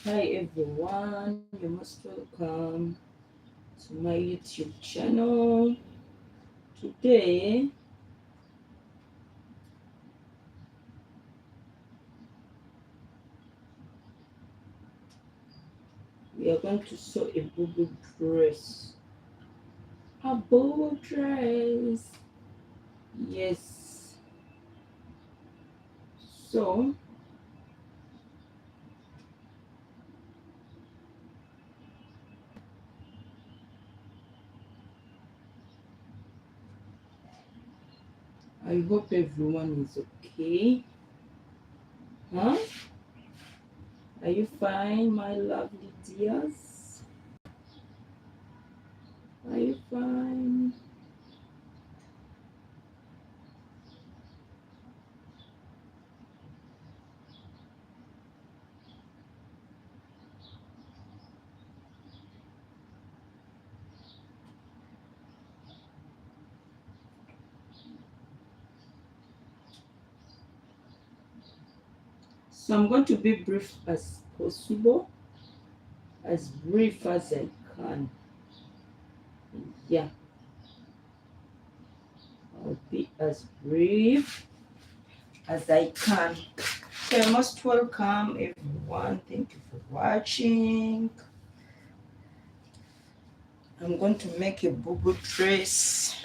Hi everyone, you're most welcome to my YouTube channel. Today we are going to sew a bubu dress. A bubu dress. Yes. So I hope everyone is okay. Huh? Are you fine, my lovely dears? Are you fine? So I'm going to be brief as possible, as brief as I can. Yeah, I'll be as brief as I can. So you're most welcome, everyone. Thank you for watching. I'm going to make a bubu dress.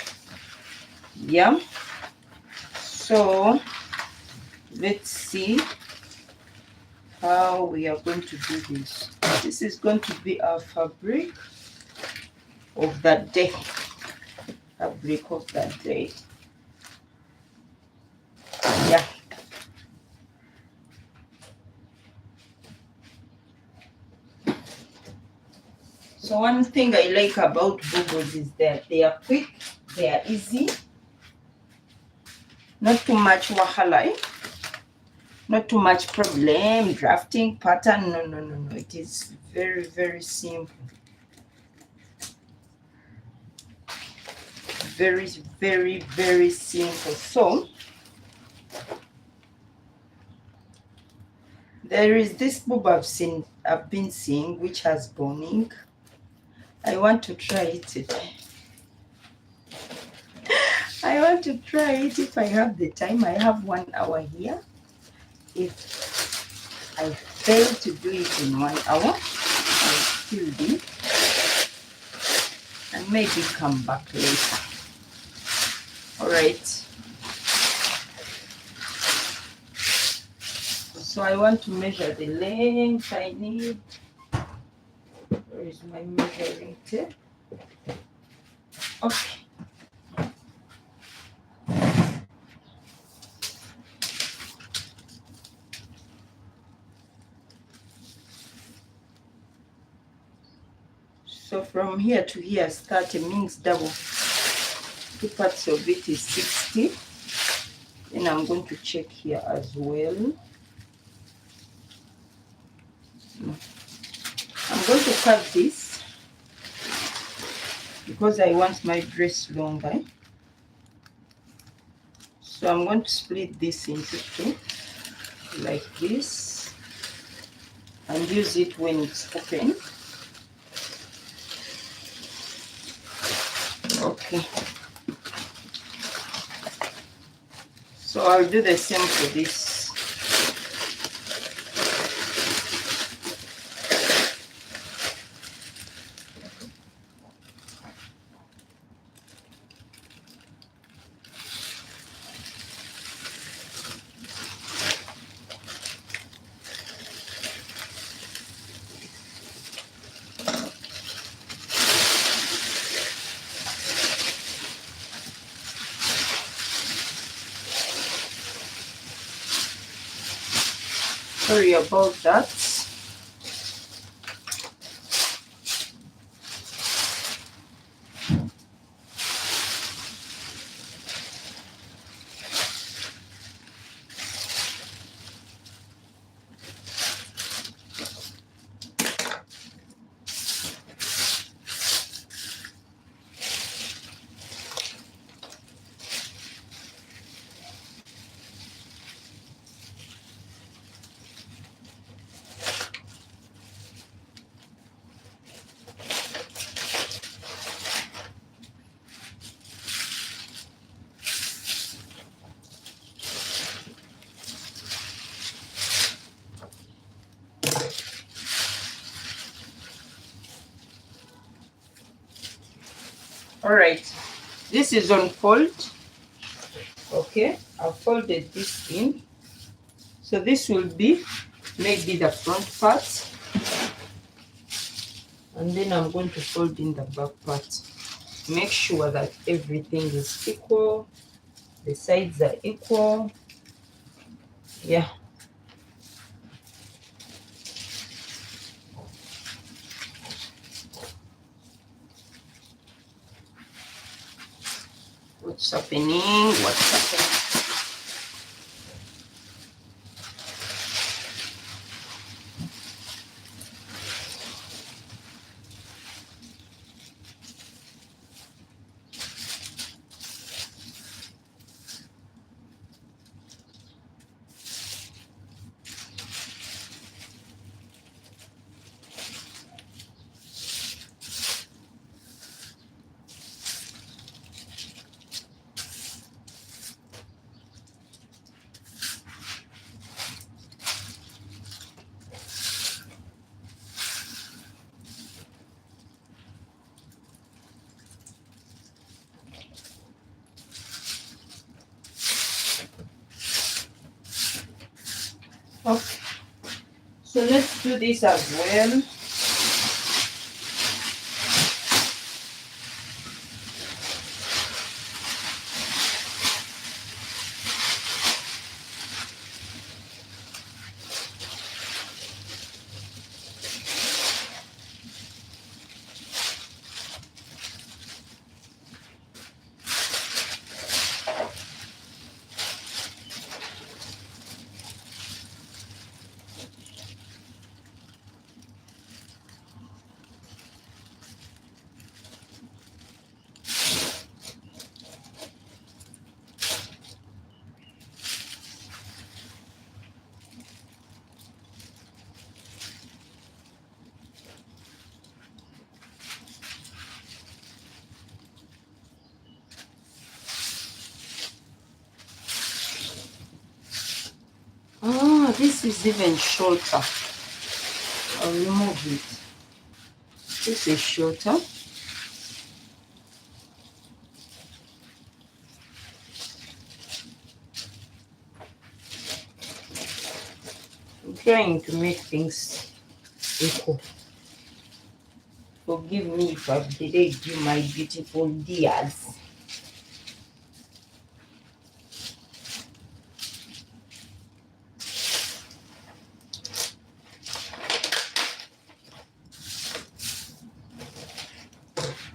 Yeah. So let's see how we are going to do this. This is going to be our fabric of that day. Fabric of that day. Yeah. So one thing I like about bubus is that they are quick, they are easy, not too much wahala, not too much problem, drafting pattern. No. It is very, very simple. Very, very, very simple. So there is this boob I've been seeing, which has boning. I want to try it today. I want to try it if I have the time. I have 1 hour here. If I fail to do it in 1 hour, I'll still do and maybe come back later. All right. So I want to measure the length I need. Where is my measuring tape? Okay. So from here to here, 30 means double. 2 parts of it is 60. Then I'm going to check here as well. I'm going to cut this because I want my dress longer. So I'm going to split this into 2, like this, and use it when it's open. Okay, so I'll do the same for this. Sorry about that. All right, this is on fold. Okay, I've folded this in, so this will be maybe the front part, and then I'm going to fold in the back part. Make sure that everything is equal, the sides are equal. Yeah, what's happening? What's happening? Okay, so let's do this as well. Ah, this is even shorter. I'll remove it. This is shorter. I'm trying to make things equal. Forgive me if I've delayed you, my beautiful dears.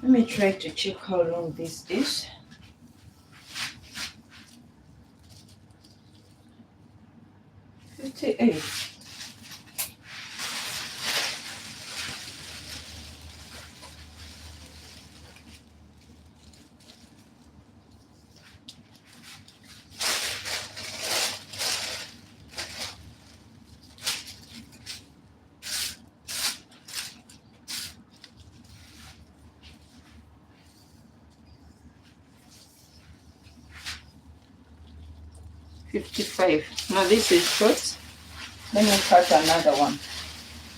Let me try to check how long this is. $58. 55. Now this is short. Let me cut another one.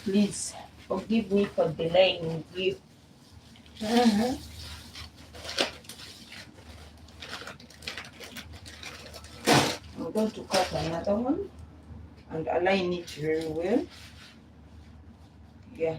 Please forgive me for delaying you. I'm going to cut another one and align it very well. Yeah.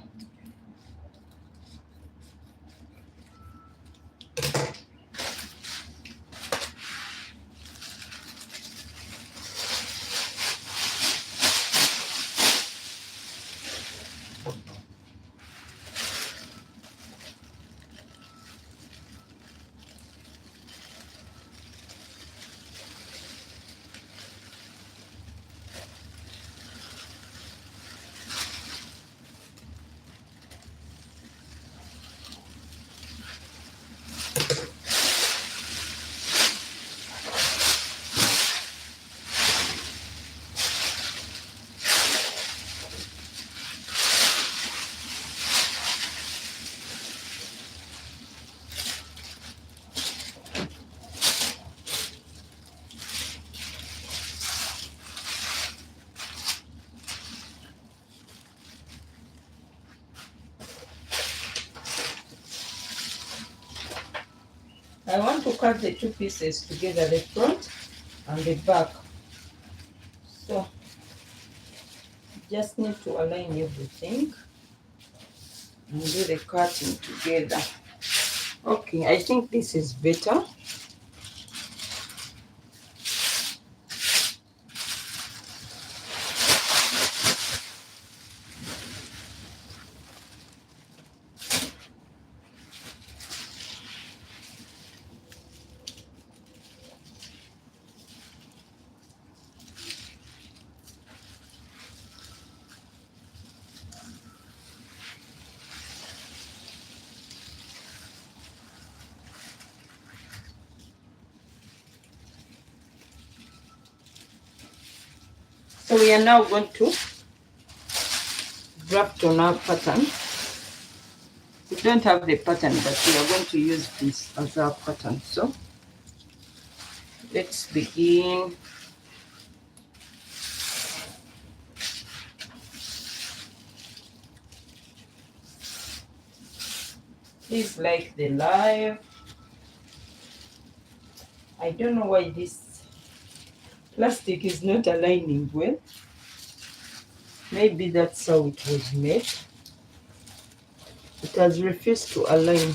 I want to cut the two pieces together, the front and the back. So just need to align everything and do the cutting together. Okay, I think this is better. So we are now going to draft on our pattern. We don't have the pattern, but we are going to use this as our pattern. So let's begin. Please like the live. I don't know why this plastic is not aligning well. Maybe that's how it was made. It has refused to align.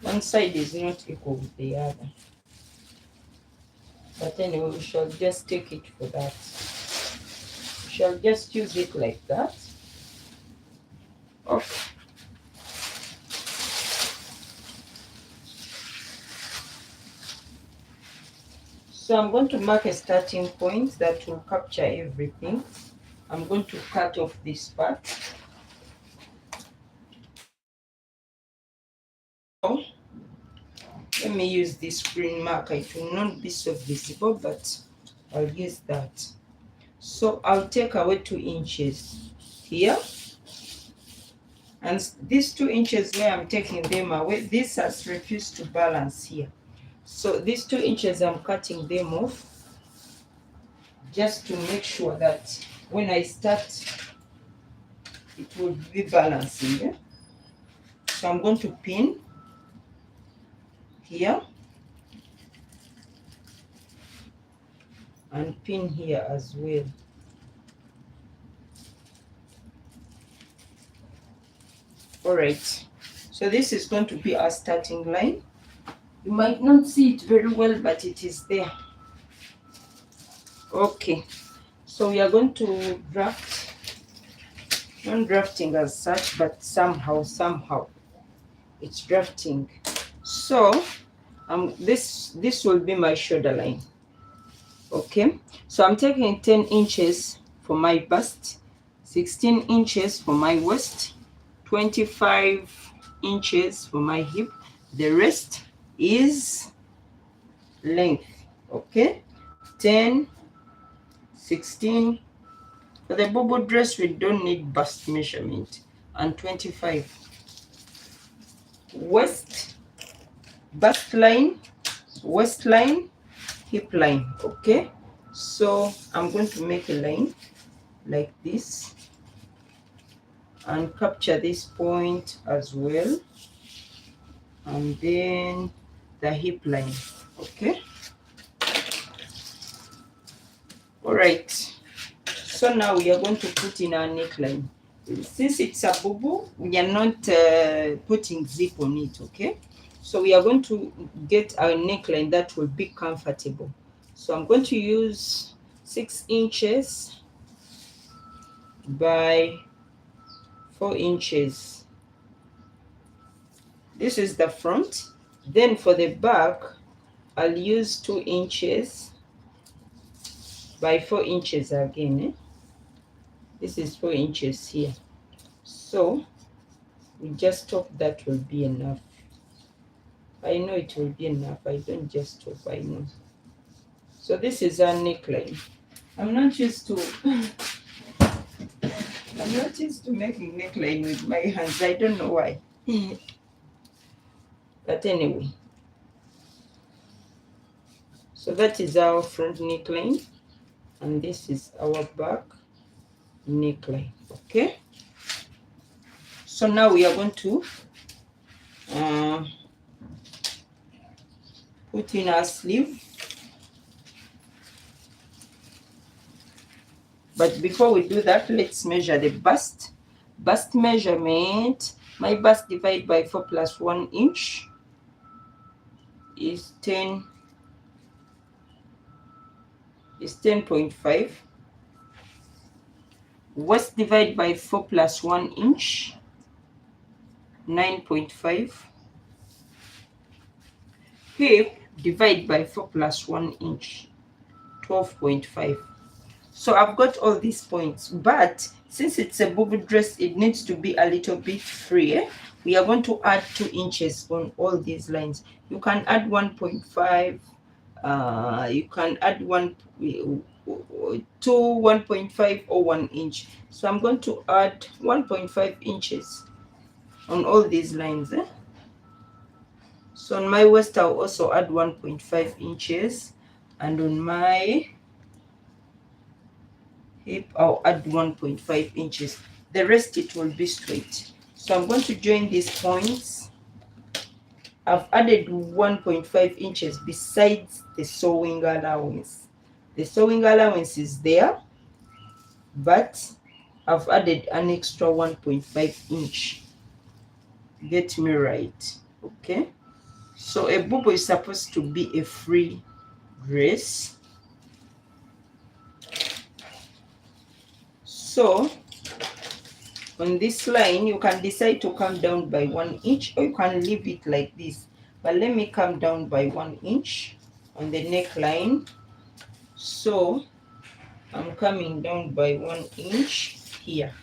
One side is not equal with the other. But anyway, we shall just take it for that. We shall just use it like that. Okay. So I'm going to mark a starting point that will capture everything. I'm going to cut off this part. So let me use this green marker. It will not be so visible, but I'll use that. So I'll take away 2 inches here. And these 2 inches where I'm taking them away, this has refused to balance here. So these 2 inches, I'm cutting them off just to make sure that when I start, it will be balancing. Yeah? So I'm going to pin here and pin here as well. All right, so this is going to be our starting line. You might not see it very well, but it is there. Okay, so we are going to draft, not drafting as such, but somehow it's drafting. So this will be my shoulder line. Okay, so I'm taking 10 inches for my bust, 16 inches for my waist, 25 inches for my hip. The rest is length. Okay, 10, 16. For the bubu dress, we don't need bust measurement. And 25. Waist, bust line, waistline, hip line. Okay, so I'm going to make a line like this and capture this point as well, and then the hip line. Okay, all right, so now we are going to put in our neckline. Since it's a bubu, we are not putting zip on it. Okay, so we are going to get our neckline that will be comfortable. So I'm going to use 6 inches by 4 inches. This is the front. Then for the back, I'll use 2 inches by 4 inches again. This is 4 inches here. So we just stop. That will be enough. I know it will be enough. I don't just stop, I know. So this is our neckline. I'm not used to making neckline with my hands. I don't know why. But anyway. So that is our front neckline, and this is our back neckline. Okay. So now we are going to put in our sleeve. But before we do that, let's measure the bust. Bust measurement, my bust divided by 4 plus 1 inch is 10.5. Waist divided by 4 plus 1 inch, 9.5. Hip divided by 4 plus 1 inch, 12.5. So I've got all these points, but since it's a bubu dress, it needs to be a little bit free. We are going to add 2 inches on all these lines. You can add 1.5. You can add 1.5 or 1 inch. So I'm going to add 1.5 inches on all these lines. So on my waist, I'll also add 1.5 inches, and on my hip, I'll add 1.5 inches. The rest, it will be straight. So I'm going to join these points. I've added 1.5 inches besides the sewing allowance. The sewing allowance is there, but I've added an extra 1.5 inch. Get me right. Okay. So a bubu is supposed to be a free dress. So on this line, you can decide to come down by 1 inch, or you can leave it like this. But let me come down by 1 inch on the neckline. So I'm coming down by 1 inch here.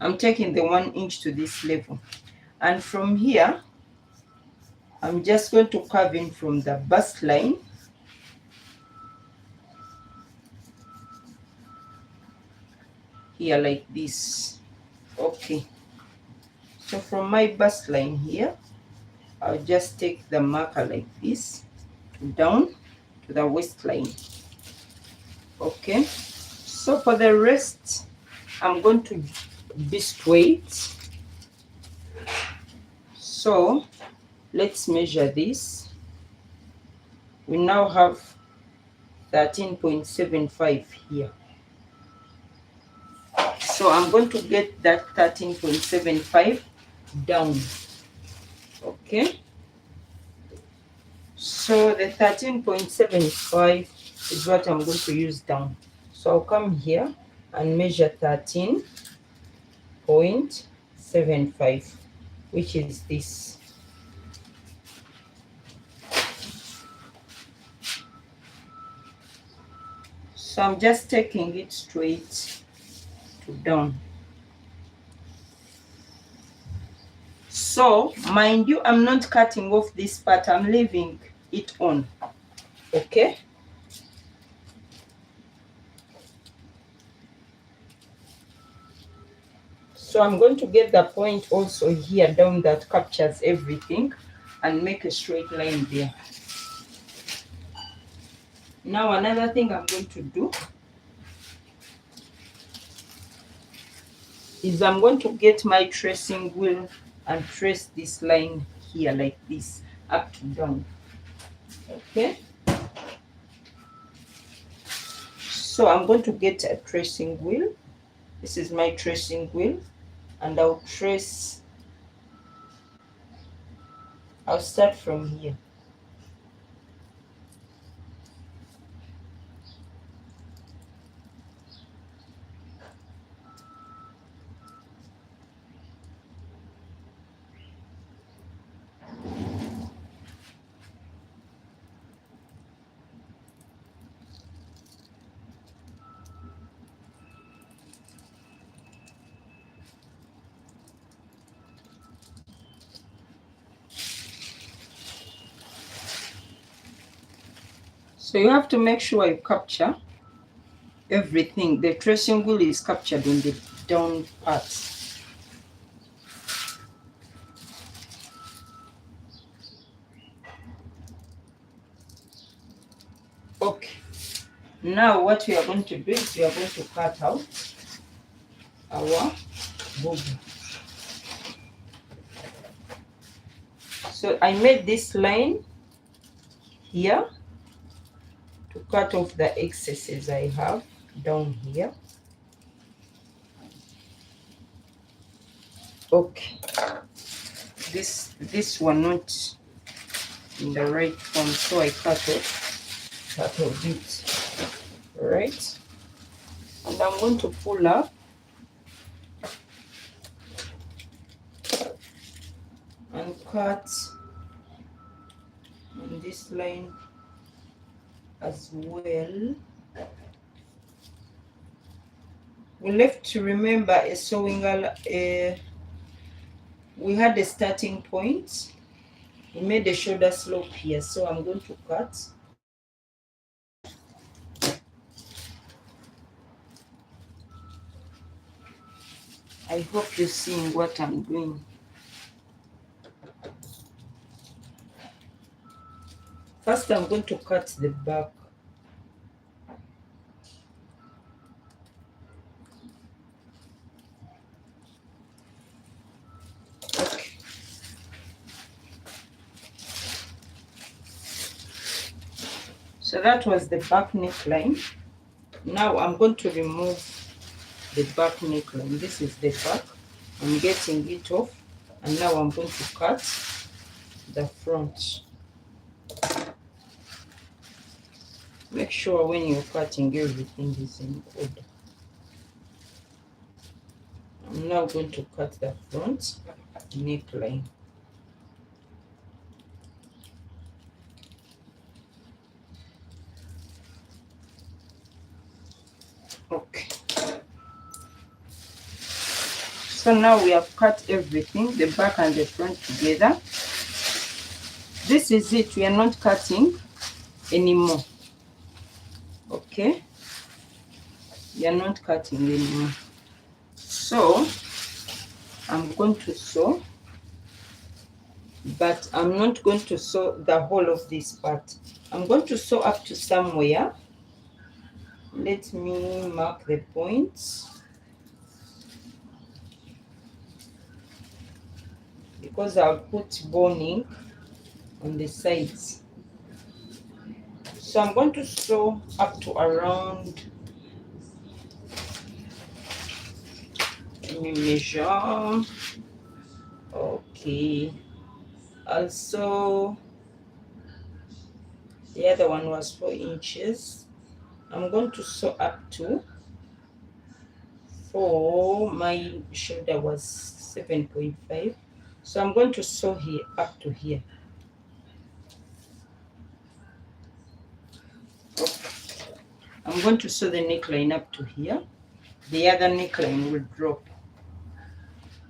I'm taking the 1 inch to this level. And from here, I'm just going to curve in from the bust line. Here like this. Okay. So from my bust line here, I'll just take the marker like this down to the waistline. Okay. So for the rest, I'm going to be straight. So let's measure this. We now have 13.75 here. So I'm going to get that 13.75 down. Okay. So the 13.75 is what I'm going to use down. So I'll come here and measure 13.75, which is this. So I'm just taking it straight to down. So mind you, I'm not cutting off this part, I'm leaving it on. Okay. So I'm going to get the point also here down that captures everything and make a straight line there. Now another thing I'm going to do is I'm going to get my tracing wheel and trace this line here like this, up to down. Okay, so I'm going to get a tracing wheel. This is my tracing wheel, and I'll start from here. So you have to make sure you capture everything. The tracing wheel is captured in the down parts. Okay, now what we are going to do is we are going to cut out our bubu. So I made this line here to cut off the excesses I have down here. Okay, this one not in the right form, so I cut off it. All right, and I'm going to pull up and cut on this line as well. We have to remember a sewing we had a starting point. We made a shoulder slope here, so I'm going to cut. I hope you're seeing what I'm doing. First, I'm going to cut the back. Okay. So that was the back neckline. Now I'm going to remove the back neckline. This is the back. I'm getting it off, and now I'm going to cut the front. Make sure when you're cutting, everything is in order. I'm now going to cut the front neckline. Okay. So now we have cut everything, the back and the front together. This is it. We are not cutting anymore. Okay, we are not cutting anymore. So I'm going to sew, but I'm not going to sew the whole of this part. I'm going to sew up to somewhere. Let me mark the points, because I'll put boning on the sides. So I'm going to sew up to around, let me measure. Okay, also the other one was 4 inches. I'm going to sew up to, for my shoulder was 7.5, so I'm going to sew here up to here. Okay. I'm going to sew the neckline up to here. The other neckline will drop.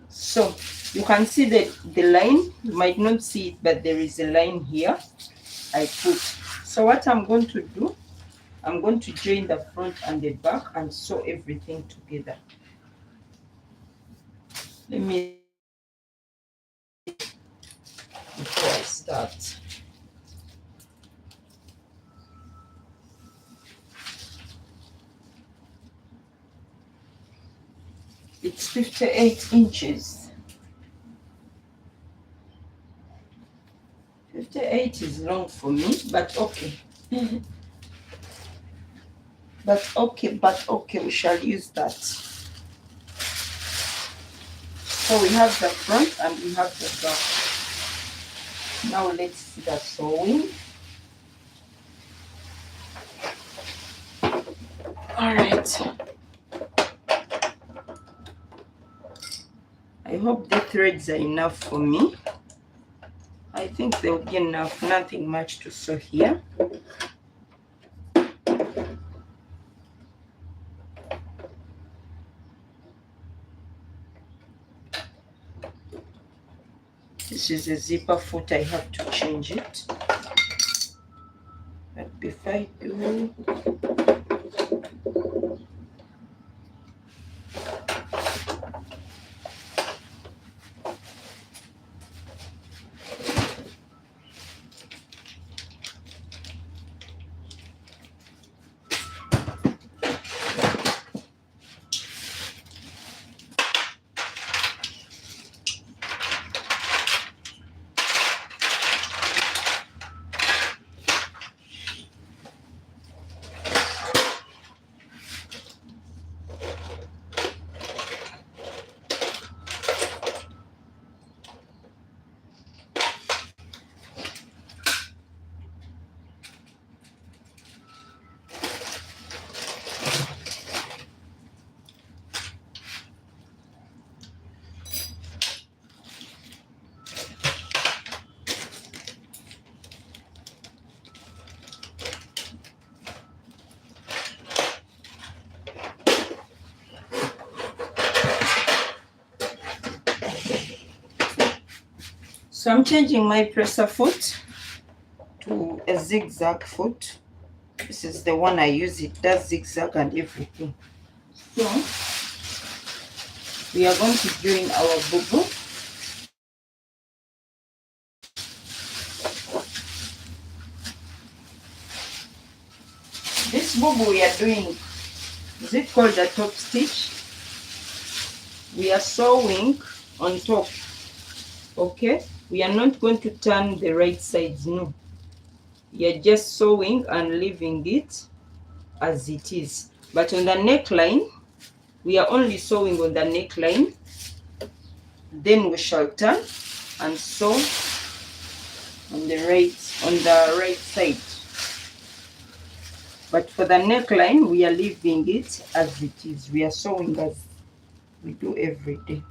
So you can see the line. You might not see it, but there is a line here I put. So what I'm going to do, I'm going to join the front and the back and sew everything together. Let me, before I start. It's 58 inches. 58 is long for me, but okay. But okay, we shall use that. So we have the front and we have the back. Now let's see the sewing. All right. I hope the threads are enough for me. I think they'll be enough, nothing much to sew here. This is a zipper foot, I have to change it. But before I do, so I'm changing my presser foot to a zigzag foot. This is the one I use. It does zigzag and everything. So we are going to join our bubu. This bubu we are doing, is it called a top stitch? We are sewing on top. Okay, we are not going to turn the right sides, no. We are just sewing and leaving it as it is. But on the neckline, we are only sewing on the neckline. Then we shall turn and sew on the right side. But for the neckline, we are leaving it as it is. We are sewing as we do every day.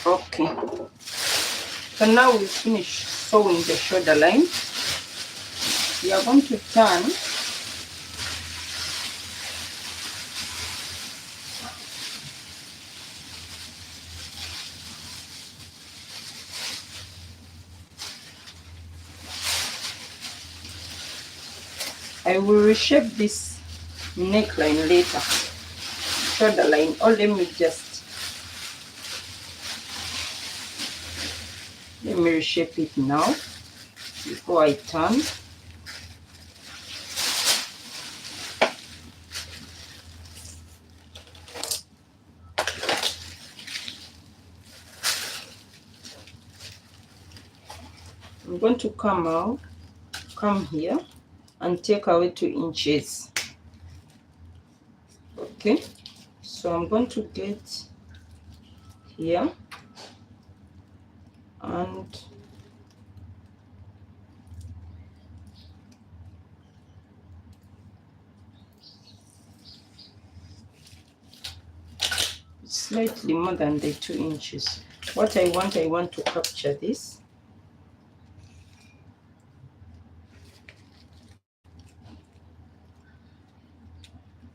Okay, so now we finish sewing the shoulder line. We are going to turn I will reshape this neckline later, shoulder line, or let me reshape it now before I turn. I'm going to come here and take away 2 inches. Okay, so I'm going to get here and slightly more than the 2 inches. What I want to capture this.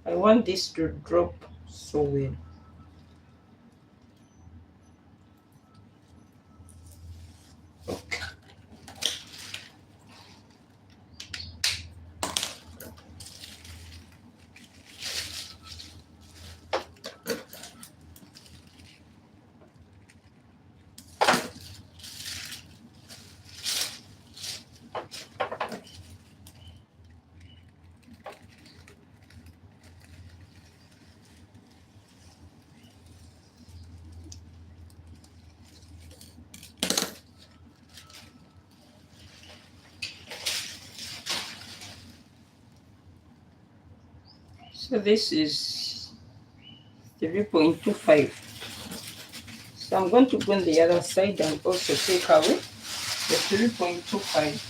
I want this to drop so well. Okay. So this is 3.25. So I'm going to go on the other side and also take away the 3.25.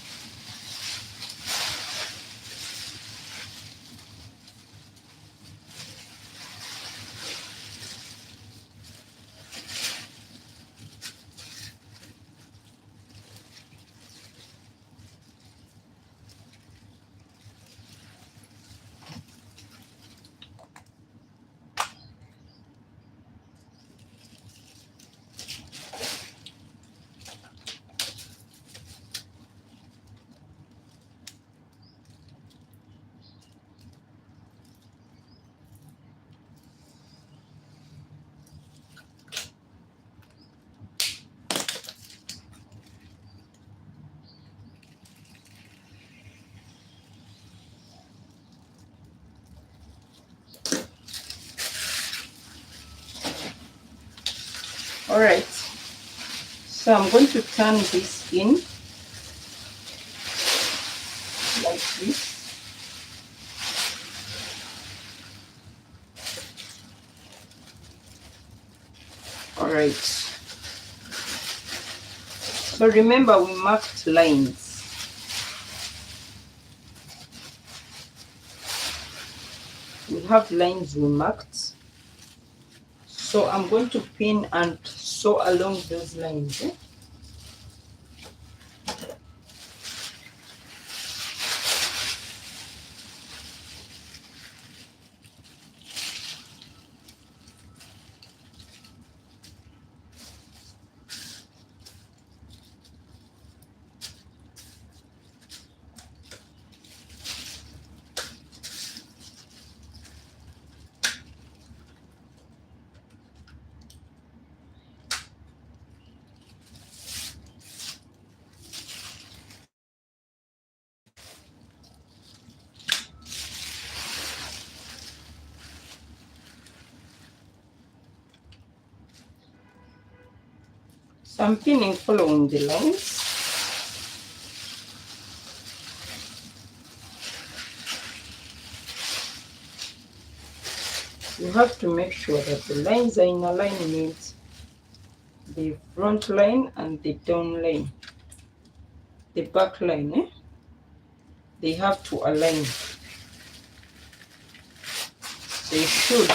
All right, so I'm going to turn this in like this. All right, so remember we marked lines. We have lines we marked. So I'm going to pin and sew along those lines. So I'm pinning following the lines. You have to make sure that the lines are in alignment, the front line and the down line, the back line, they have to align. They should.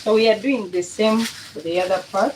So we are doing the same for the other part.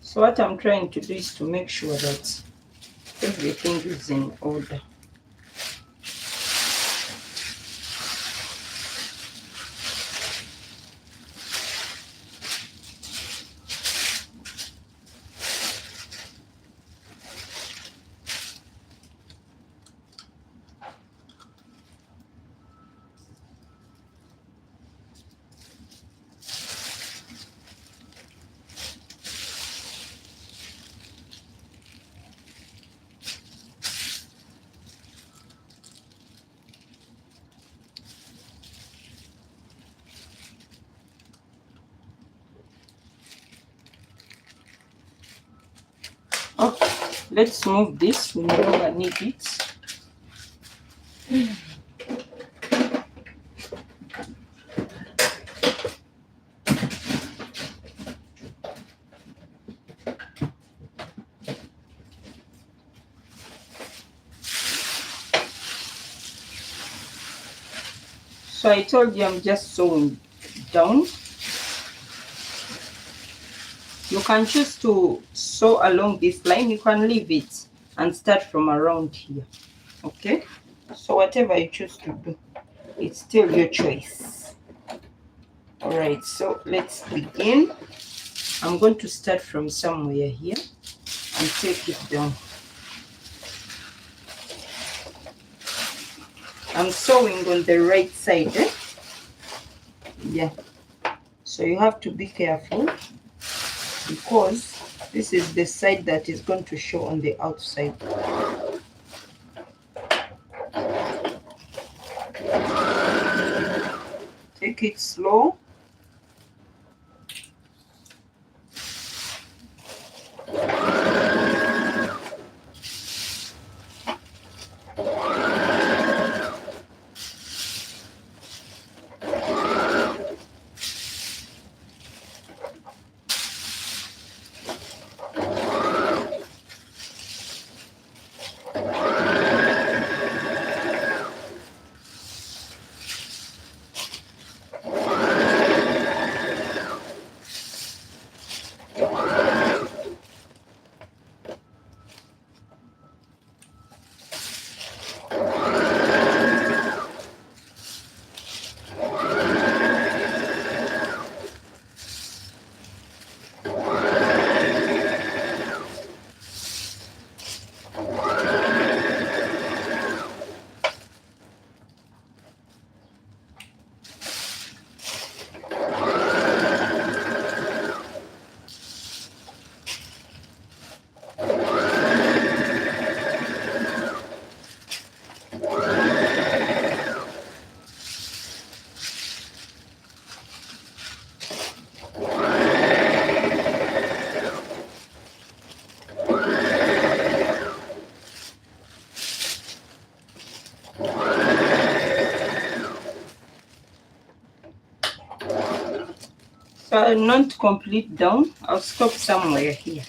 So what I'm trying to do is to make sure that everything is in order. Okay, let's move this. We no longer need it. So I told you I'm just sewing down. You can choose to sew along this line. You can leave it and start from around here. Okay, so whatever you choose to do, it's still your choice. All right, so let's begin. I'm going to start from somewhere here and take it down. I'm sewing on the right side. Yeah, so you have to be careful because this is the side that is going to show on the outside. Take it slow. So I'll not complete down. I'll stop somewhere here.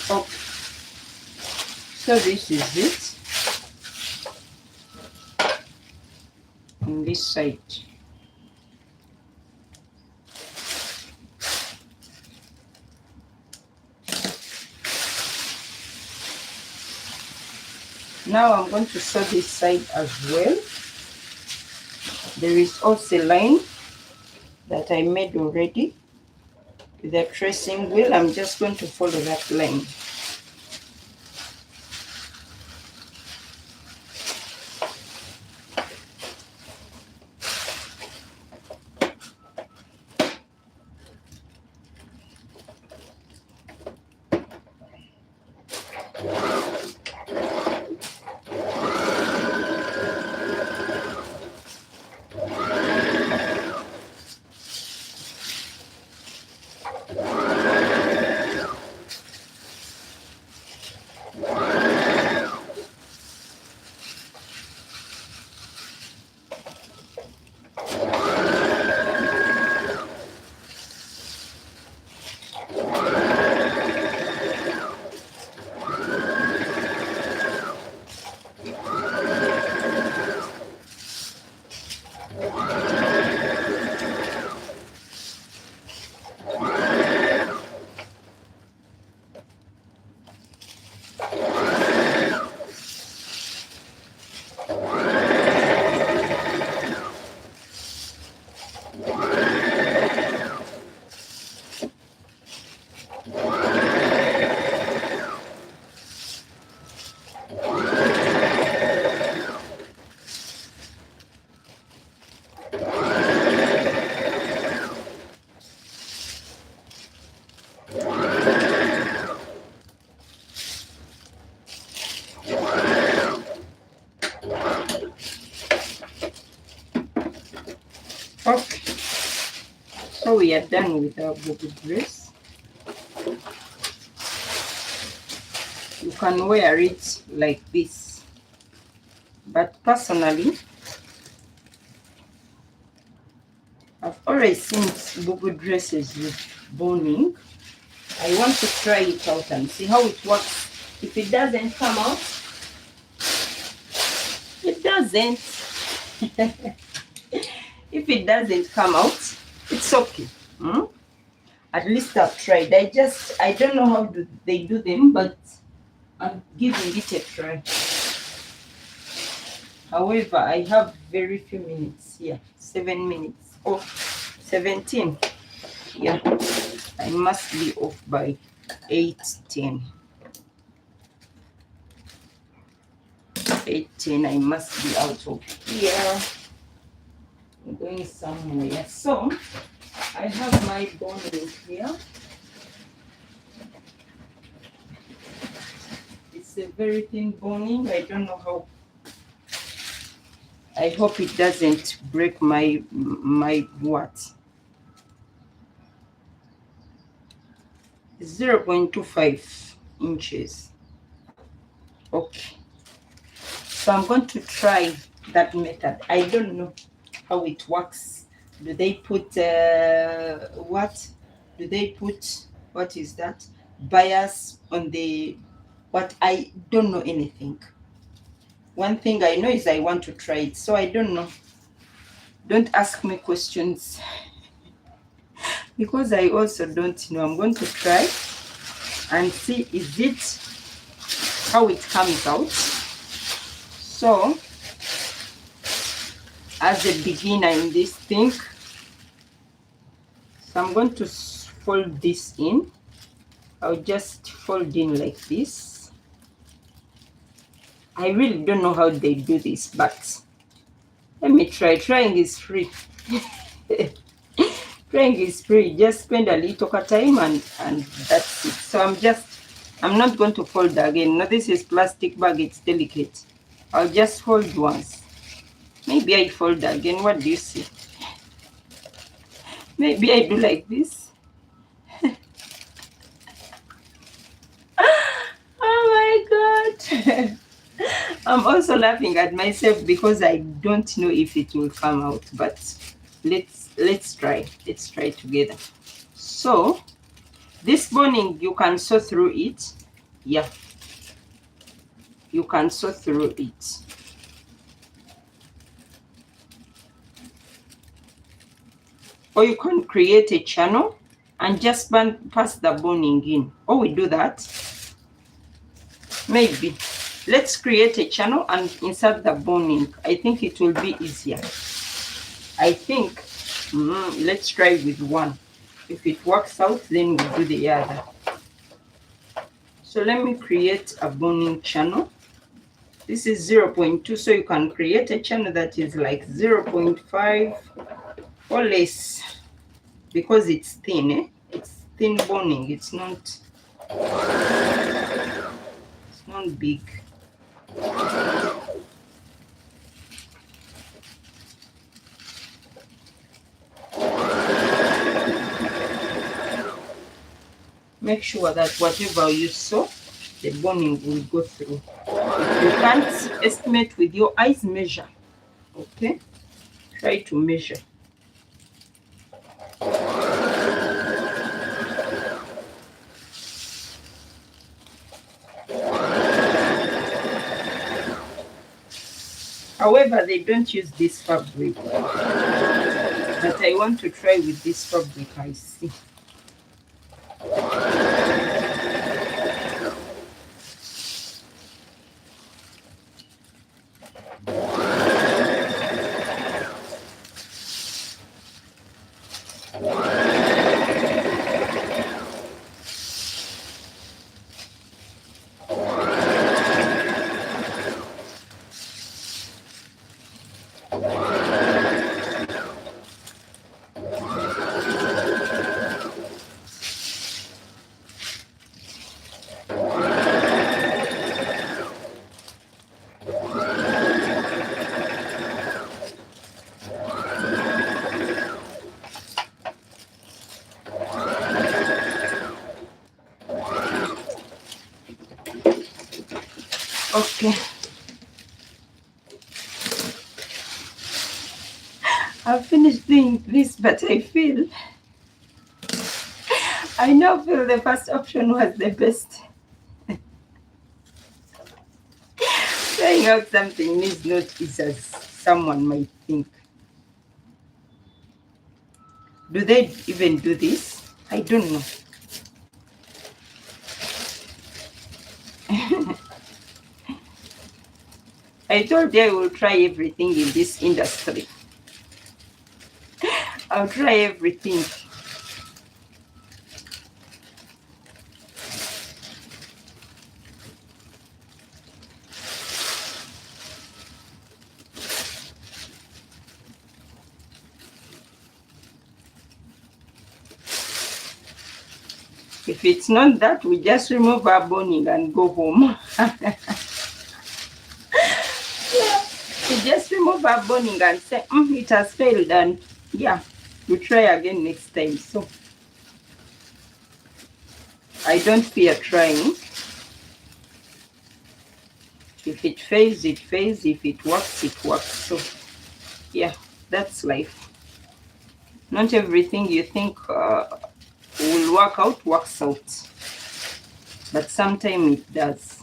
Okay. So this is it on this side. Now I'm going to sew this side as well. There is also a line that I made already. with the tracing wheel. I'm just going to follow that line. Okay, so we are done with our bubu dress. You can wear it like this, but personally, I've always seen bubu dresses with boning. I want to try it out and see how it works. If it doesn't come out, it doesn't. If it doesn't come out, it's okay. At least I've tried. I don't know how they do them, but I'm giving it a try. However, I have very few minutes here. 7 minutes. Oh, 17. Yeah, I must be off by 8:10. 8:10, I must be out of here. I'm going somewhere. So, I have my boning here. It's a very thin boning. I don't know how. I hope it doesn't break my what? 0.25 inches. Okay. So I'm going to try that method. I don't know how it works. Do they put what? Do they put, what is that? Bias on the, what? I don't know anything. One thing I know is I want to try it. So I don't know. Don't ask me questions. Because I also don't know. I'm going to try and see is it how it comes out. So as a beginner in this thing, so I'm going to fold this in. I'll just fold in like this. I really don't know how they do this, but let me try. Trying is free. Trying is free. Just spend a little time and that's it. So I'm not going to fold again. No, this is plastic bag. It's delicate. I'll just fold once. Maybe I fold again. What do you see? Maybe I do like this. Oh my God. I'm also laughing at myself because I don't know if it will come out, but let's try. Let's try together. So this boning, you can sew through it. Yeah, you can sew through it. Or you can create a channel and just pass the boning in. Or we do that. Maybe. Let's create a channel and insert the boning. I think it will be easier. I think, let's try with one. If it works out, then we do the other. So let me create a boning channel. This is 0.2, so you can create a channel that is like 0.5 or less, because it's thin, It's thin boning, it's not big. Make sure that whatever you sew, the boning will go through. If you can't estimate with your eyes, measure. Okay? Try to measure. However, they don't use this fabric. But I want to try with this fabric, I see. Okay. I've finished doing this, but I now feel the first option was the best. Trying out something is not easy as someone might think. Do they even do this? I don't know. I told you I will try everything in this industry. I'll try everything. If it's not that, we just remove our boning and go home. Yeah. We just remove our boning and say, it has failed, and yeah, we'll try again next time. So I don't fear trying. If it fails, it fails. If it works, it works. So yeah, that's life. Not everything you think will work out works out, but sometimes it does.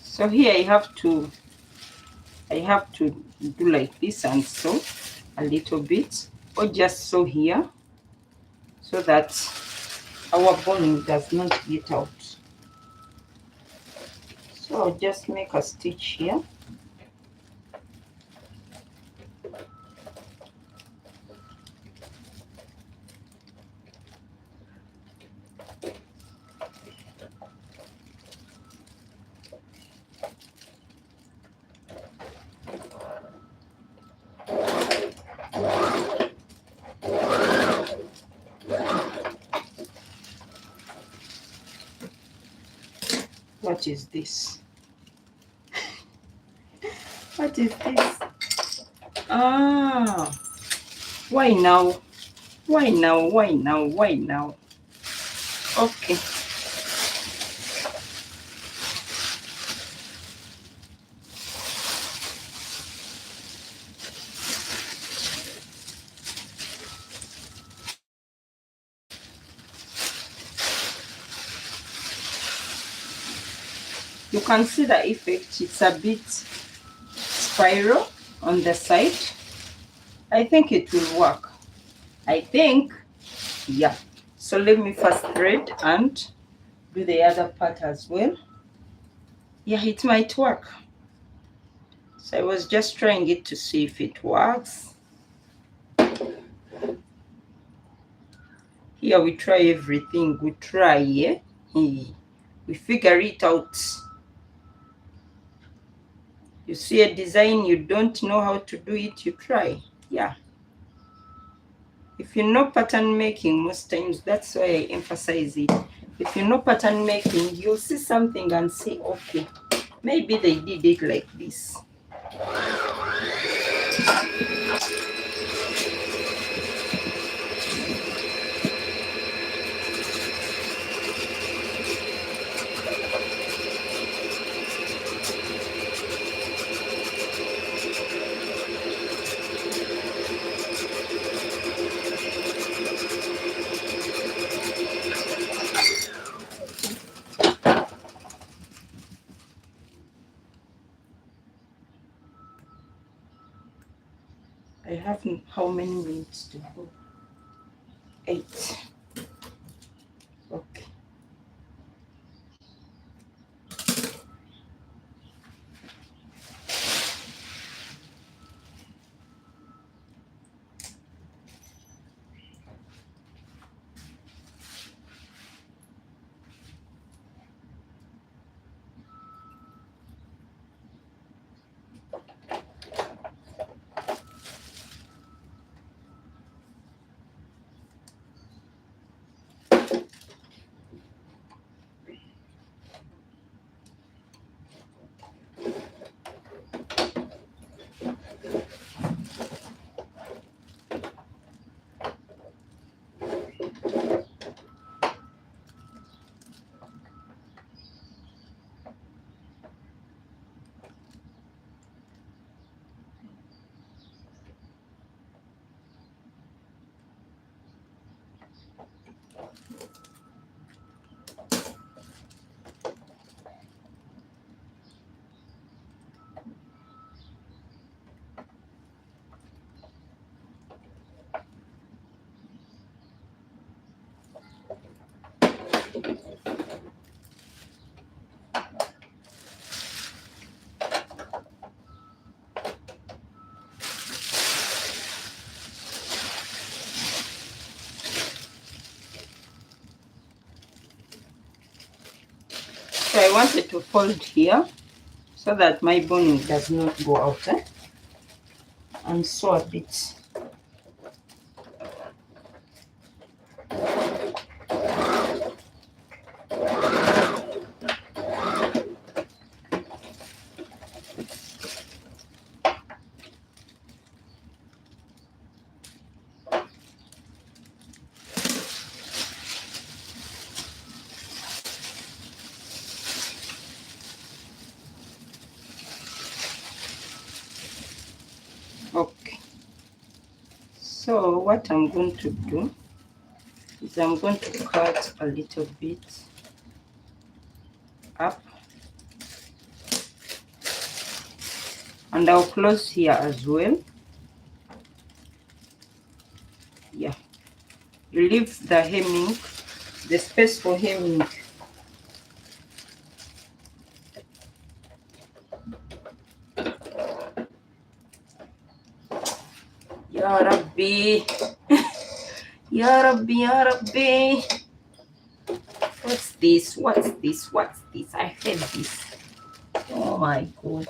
So here I have to do like this and sew a little bit, or just sew here so that our boning does not get out. So I'll just make a stitch here. What is this? What is this? Ah, why now? Why now? Why now? Why now? Okay. You can see the effect. It's a bit spiral on the side. I think it will work. I think, yeah. So let me first thread and do the other part as well. Yeah, it might work. So I was just trying it to see if it works. Here we try everything. We try, yeah? We figure it out. You see a design, you don't know how to do it, you try. Yeah. If you know pattern making, most times, that's why I emphasize it. If you know pattern making, you'll see something and say, okay, maybe they did it like this. I have how many minutes to go? 8. Okay. So I wanted to fold here so that my boning does not go out, and sew a bit. Okay, so what I'm going to do is I'm going to cut a little bit up, and I'll close here as well. Yeah, you leave the hemming, the space for hemming. Ya Rabbi. Ya Rabbi, Ya Rabbi. What's this? What's this? What's this? I hate this. Oh my God.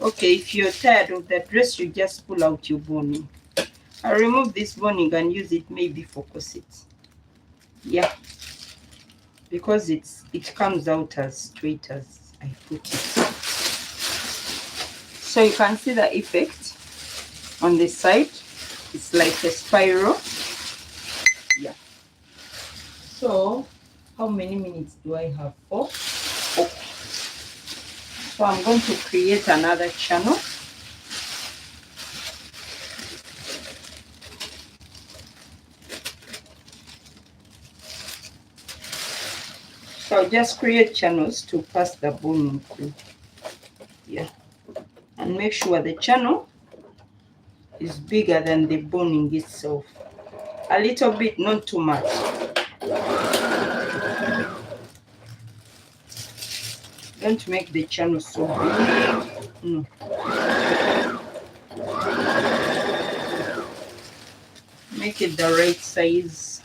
Okay, if you're tired of the dress, you just pull out your boning. I'll remove this boning and use it maybe for corset. Yeah, because it comes out as straight as I put it. So you can see the effect on the side. It's like a spiral. Yeah. So how many minutes do I have for? Okay. So I'm going to create another channel. So I'll just create channels to pass the boning through. Yeah, and make sure the channel is bigger than the boning itself. A little bit, not too much. Don't make the channel so big. No. Make it the right size.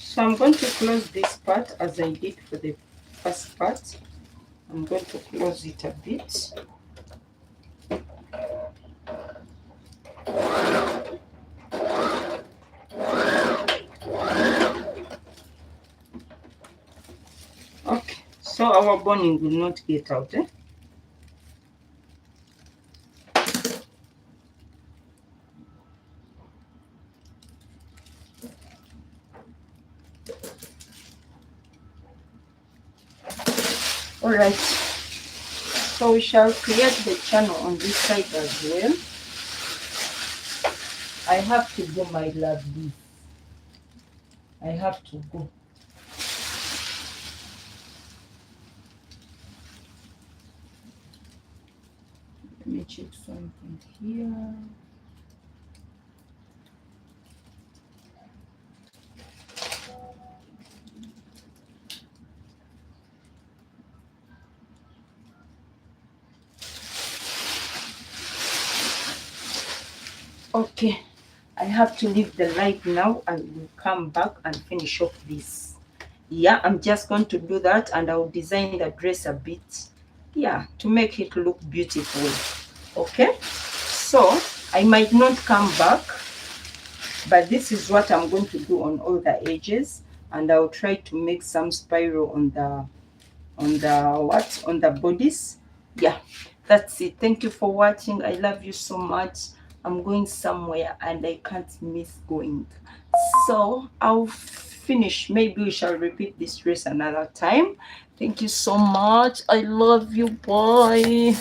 So I'm going to close this part as I did for the first part. I'm going to close it a bit. Okay, so our boning will not get out. Alright, so we shall create the channel on this side as well. I have to go, my lovely. I have to go. Let me check something here. Okay, I have to leave the light now. I will come back and finish off this. Yeah, I'm just going to do that, and I'll design the dress a bit, yeah, to make it look beautiful. Okay, so I might not come back, but this is what I'm going to do on all the edges, and I'll try to make some spiral on the bodies. Yeah, that's it. Thank you for watching. I love you so much. I'm going somewhere and I can't miss going, so I'll finish. Maybe we shall repeat this dress another time. Thank you so much. I love you. Bye.